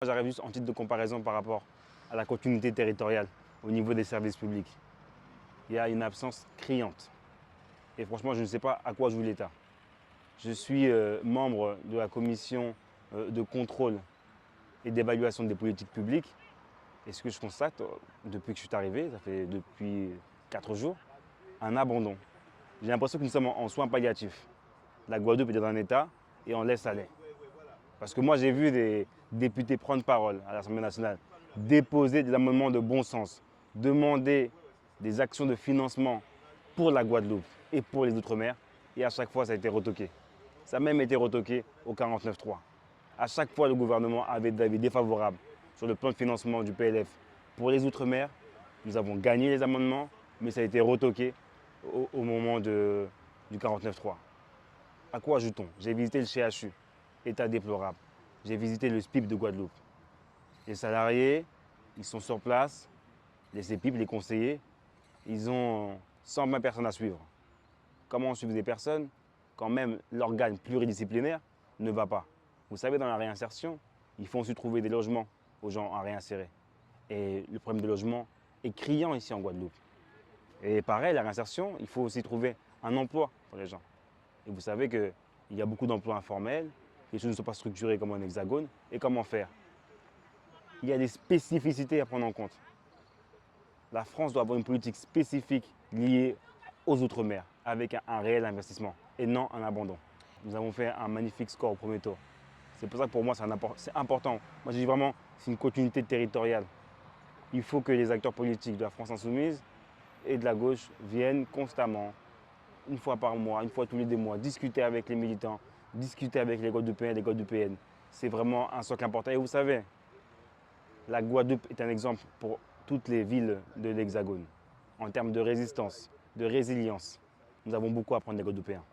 J'arrive juste en titre de comparaison par rapport à la continuité territoriale au niveau des services publics. Il y a une absence criante. Et franchement, je ne sais pas à quoi joue l'État. Je suis membre de la commission de contrôle et d'évaluation des politiques publiques. Et ce que je constate depuis que je suis arrivé, ça fait depuis 4 jours, un abandon. J'ai l'impression que nous sommes en soins palliatifs. La Guadeloupe est dans un état et on laisse aller. Parce que moi, j'ai vu des députés prendre parole à l'Assemblée nationale, déposer des amendements de bon sens, demander des actions de financement pour la Guadeloupe et pour les Outre-mer. Et à chaque fois, ça a été retoqué. Ça a même été retoqué au 49.3. À chaque fois, le gouvernement avait des avis défavorables sur le plan de financement du PLF pour les Outre-mer. Nous avons gagné les amendements, mais ça a été retoqué au moment du 49.3. À quoi ajoutons? J'ai visité le CHU, état déplorable. J'ai visité le SPIP de Guadeloupe. Les salariés, ils sont sur place, les CPIP, les conseillers, ils ont 120 personnes à suivre. Comment on suit des personnes quand même l'organe pluridisciplinaire ne va pas? Vous savez, dans la réinsertion, il faut aussi trouver des logements aux gens à réinsérer. Et le problème de logement est criant ici en Guadeloupe. Et pareil, la réinsertion, il faut aussi trouver un emploi pour les gens. Et vous savez qu'il y a beaucoup d'emplois informels, les choses ne sont pas structurées comme en hexagone. Et comment faire? Il y a des spécificités à prendre en compte. La France doit avoir une politique spécifique liée aux Outre-mer, avec un réel investissement et non un abandon. Nous avons fait un magnifique score au premier tour. C'est pour ça que pour moi, c'est important. Moi, je dis vraiment, c'est une continuité territoriale. Il faut que les acteurs politiques de la France insoumise et de la gauche viennent constamment, une fois par mois, une fois tous les 2 mois, discuter avec les militants, discuter avec les Guadeloupéens et les Guadeloupéennes. C'est vraiment un socle important. Et vous savez, la Guadeloupe est un exemple pour toutes les villes de l'Hexagone. En termes de résistance, de résilience, nous avons beaucoup à apprendre des Guadeloupéens.